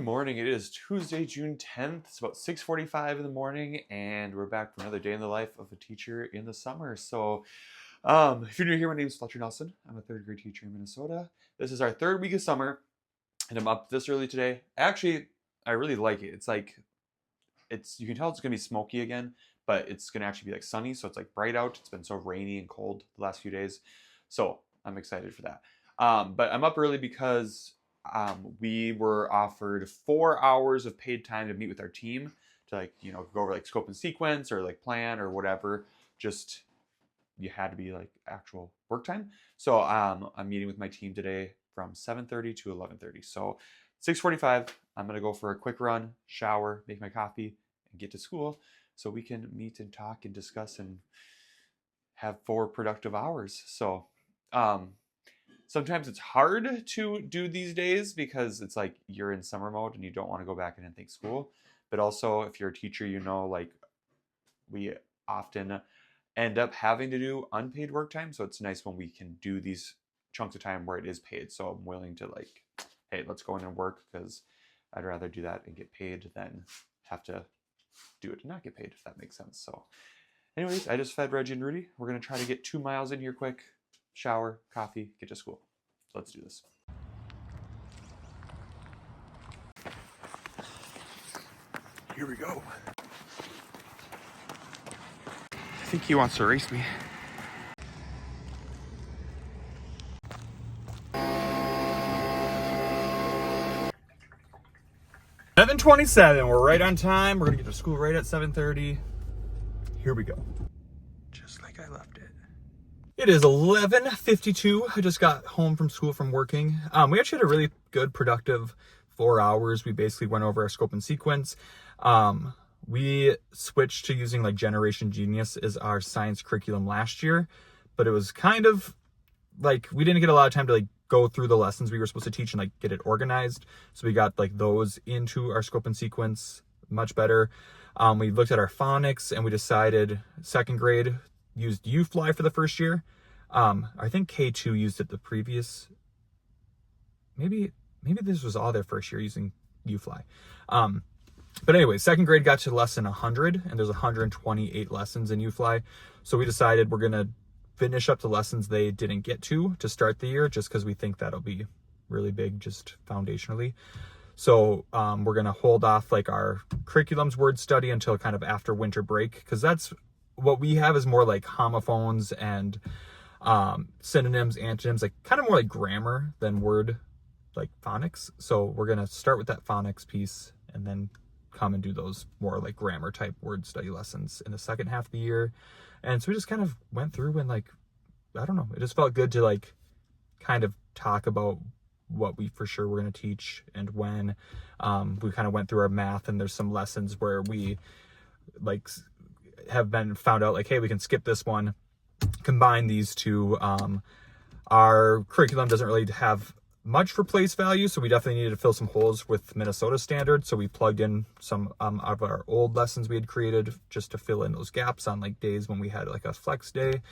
Good morning. It is Tuesday, June 10th. It's about 6:45 in the morning, and we're back for another day in the life of a teacher in the summer. If you're new here, my name is Fletcher Nelson. I'm a third grade teacher in Minnesota. This is our third week of summer, and I'm up this early today. Actually, I really like it. You can tell it's gonna be smoky again, but it's gonna actually be like sunny, so it's like bright out. It's been so rainy and cold the last few days, so I'm excited for that. But I'm up early because we were offered 4 hours of paid time to meet with our team to go over like scope and sequence or like plan or whatever. Just you had to be like actual work time. So I'm meeting with my team today from 7:30 to 11:30. So 6:45, I'm gonna go for a quick run, shower, make my coffee, and get to school so we can meet and talk and discuss and have 4 productive hours. Sometimes it's hard to do these days because it's like you're in summer mode and you don't want to go back in and think school. But also, if you're a teacher, like we often end up having to do unpaid work time. So it's nice when we can do these chunks of time where it is paid. So I'm willing to hey, let's go in and work because I'd rather do that and get paid than have to do it and not get paid, if that makes sense. So anyways, I just fed Reggie and Rudy. We're going to try to get 2 miles in here quick. Shower, coffee, get to school. So let's do this. Here we go. I think he wants to race me. "7:27, we're right on time. We're gonna get to school right at 7:30. Here we go. Just like I left it. It is 11:52. I just got home from school from working. We actually had a really good, productive 4 hours. We basically went over our scope and sequence. We switched to using like Generation Genius as our science curriculum last year, but it was kind of like we didn't get a lot of time to go through the lessons we were supposed to teach and get it organized. So we got those into our scope and sequence much better. We looked at our phonics and we decided second grade used UFly for the first year. I think K2 used it the previous, maybe this was all their first year using UFly. But anyway, second grade got to lesson 100 and there's 128 lessons in UFly. So we decided we're going to finish up the lessons they didn't get to start the year, just because we think that'll be really big, just foundationally. So we're going to hold off our curriculum's word study until kind of after winter break, because that's what we have is more like homophones and synonyms, antonyms, kind of more like grammar than word, phonics. So we're going to start with that phonics piece and then come and do those more grammar type word study lessons in the second half of the year. And so we just kind of went through and I don't know, it just felt good to kind of talk about what we for sure we're going to teach and when. We kind of went through our math, and there's some lessons where we have been found out hey, we can skip this one, combine these two. Our curriculum doesn't really have much for place value, so we definitely needed to fill some holes with Minnesota standards. So we plugged in some of our old lessons we had created just to fill in those gaps on days when we had a flex day.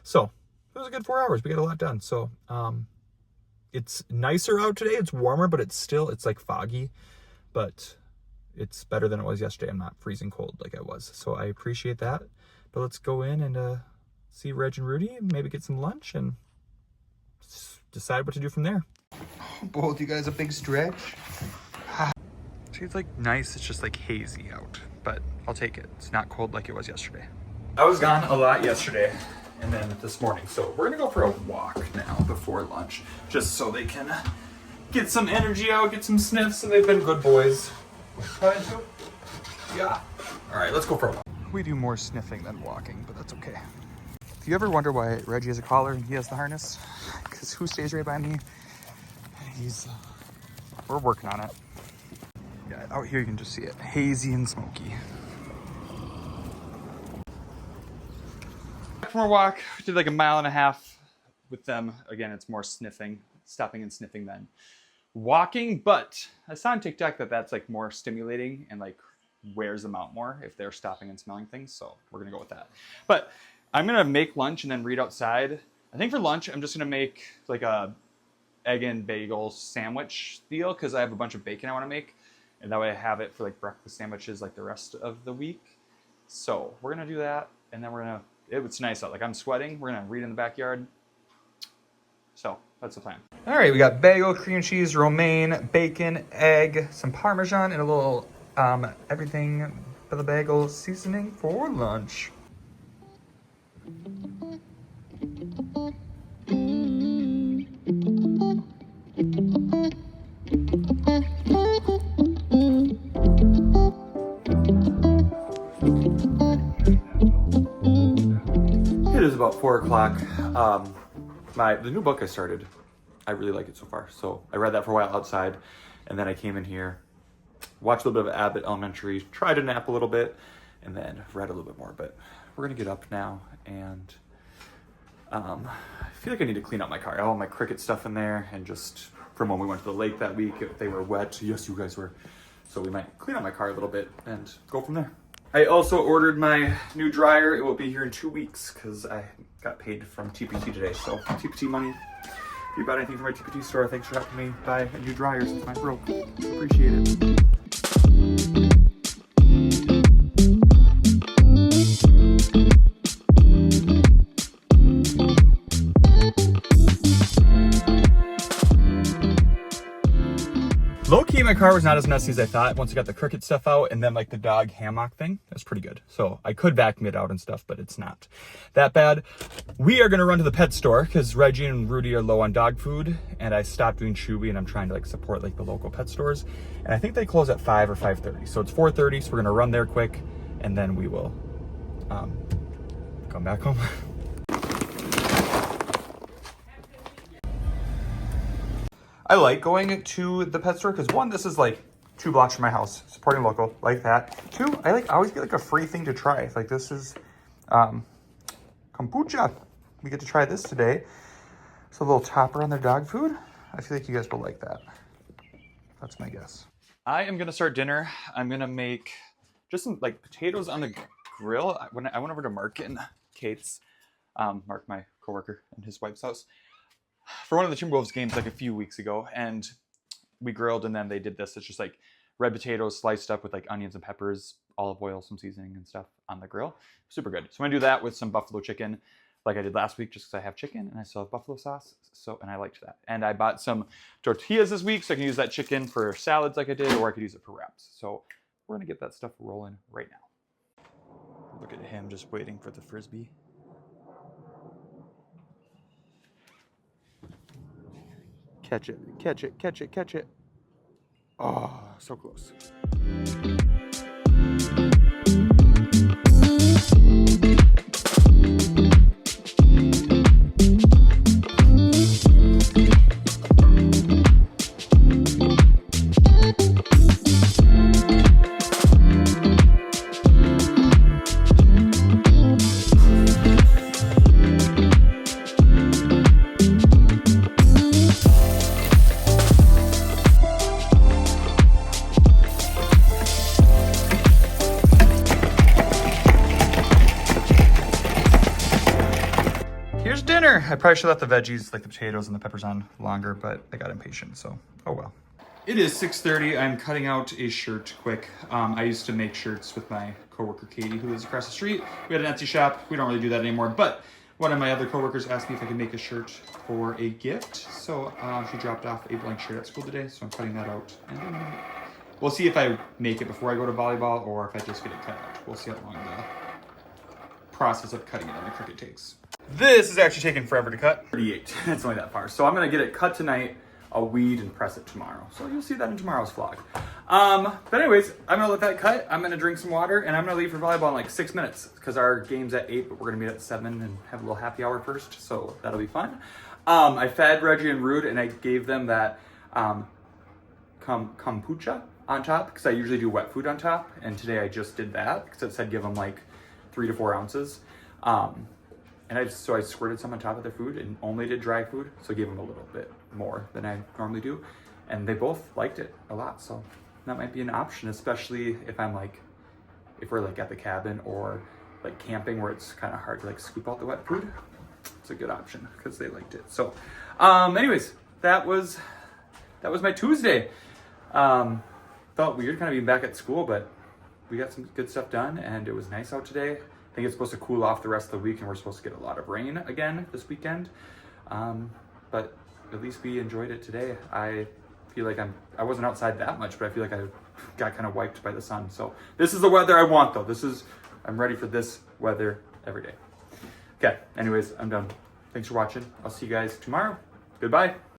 So it was a good 4 hours. We got a lot done. So it's nicer out today. It's warmer, but it's foggy, but it's better than it was yesterday. I'm not freezing cold like I was, so I appreciate that. But let's go in and see Reg and Rudy, and maybe get some lunch and decide what to do from there. Both you guys a big stretch. It's nice. It's just hazy out, but I'll take it. It's not cold like it was yesterday. I was gone a lot yesterday and then this morning, so we're gonna go for a walk now before lunch, just so they can get some energy out, get some sniffs, and they've been good boys. Yeah. All right, let's go for a walk. We do more sniffing than walking, but that's okay. Do you ever wonder why Reggie has a collar and he has the harness? Because who stays right by me? We're working on it. Yeah, out here you can just see it, hazy and smoky. Back from our walk, did a mile and a half with them. Again, it's more sniffing, stopping and sniffing than walking, but I saw on TikTok that that's more stimulating and wears them out more if they're stopping and smelling things. So we're gonna go with that. But I'm gonna make lunch and then read outside. I think for lunch, I'm just gonna make a egg and bagel sandwich deal because I have a bunch of bacon I want to make. and that way I have it for like breakfast sandwiches like the rest of the week. So we're gonna do that, and then it's nice out. Like I'm sweating. We're gonna read in the backyard. So that's the plan. All right, we got bagel, cream cheese, romaine, bacon, egg, some Parmesan, and a little everything for the bagel seasoning for lunch. It is about 4 o'clock. The new book I started, I really like it so far. So I read that for a while outside, and then I came in here, watched a little bit of Abbott Elementary, tried to nap a little bit, and then read a little bit more. But we're gonna get up now, and I feel like I need to clean out my car. I have all my Cricut stuff in there, and just from when we went to the lake that week, if they were wet, yes, you guys were. So we might clean out my car a little bit and go from there. I also ordered my new dryer. It will be here in 2 weeks because I got paid from TPT today. So TPT money. If you bought anything from my TPT store, thanks for helping me buy a new dryer since mine broke. Appreciate it. Low-key, my car was not as messy as I thought once I got the Cricut stuff out, and then like the dog hammock thing. That's pretty good. So I could vacuum it out and stuff, but it's not that bad. We are gonna run to the pet store because Reggie and Rudy are low on dog food, and I stopped doing Chewy, and I'm trying to like support like the local pet stores. And I think they close at 5 or 5:30. So it's 4:30, so we're gonna run there quick, and then we will come back home. I like going to the pet store because one, this is like 2 blocks from my house, supporting local, like that. 2, I always get like a free thing to try. Like this is kombucha. We get to try this today. It's a little topper on their dog food. I feel like you guys will like that. That's my guess. I am gonna start dinner. I'm gonna make just some like potatoes on the grill. When I went over to Mark and Kate's, Mark, my coworker, and his wife's house, for one of the Timberwolves games like a few weeks ago, and we grilled, and then they did this. It's just like red potatoes sliced up with like onions and peppers, olive oil, some seasoning and stuff on the grill. Super good. So I'm gonna do that with some buffalo chicken like I did last week, just because I have chicken and I still have buffalo sauce. And I liked that. And I bought some tortillas this week, so I can use that chicken for salads like I did, or I could use it for wraps. So we're gonna get that stuff rolling right now. Look at him just waiting for the Frisbee. Catch it, catch it, catch it, catch it. Oh, so close. Here's dinner. I probably should let the veggies, like the potatoes and the peppers on longer, but I got impatient, so oh well. It is 6:30. I'm cutting out a shirt quick. I used to make shirts with my coworker Katie, who lives across the street. We had an Etsy shop. We don't really do that anymore, but one of my other coworkers asked me if I could make a shirt for a gift. So she dropped off a blank shirt at school today, so I'm cutting that out. And we'll see if I make it before I go to volleyball or if I just get it cut out. We'll see how long the process of cutting it on the Cricut takes. This is actually taking forever to cut. 38, it's only that far. So I'm gonna get it cut tonight, I'll weed and press it tomorrow. So you'll see that in tomorrow's vlog. But anyways, I'm gonna let that cut. I'm gonna drink some water and I'm gonna leave for volleyball in like 6 minutes because our game's at 8, but we're gonna meet at 7 and have a little happy hour first. So that'll be fun. I fed Reggie and Rudy and I gave them that kombucha on top because I usually do wet food on top. And today I just did that because it said give them like 3 to 4 ounces. And I squirted some on top of their food and only did dry food. So I gave them a little bit more than I normally do. And they both liked it a lot. So that might be an option, especially if we're like at the cabin or like camping where it's kind of hard to like scoop out the wet food. It's a good option because they liked it. So anyways, that was my Tuesday. felt weird kind of being back at school, but we got some good stuff done and it was nice out today. I think it's supposed to cool off the rest of the week and we're supposed to get a lot of rain again this weekend. But at least we enjoyed it today. I feel like I wasn't outside that much, but I feel like I got kind of wiped by the sun. So this is the weather I want though. I'm ready for this weather every day. Okay, anyways, I'm done. Thanks for watching. I'll see you guys tomorrow. Goodbye.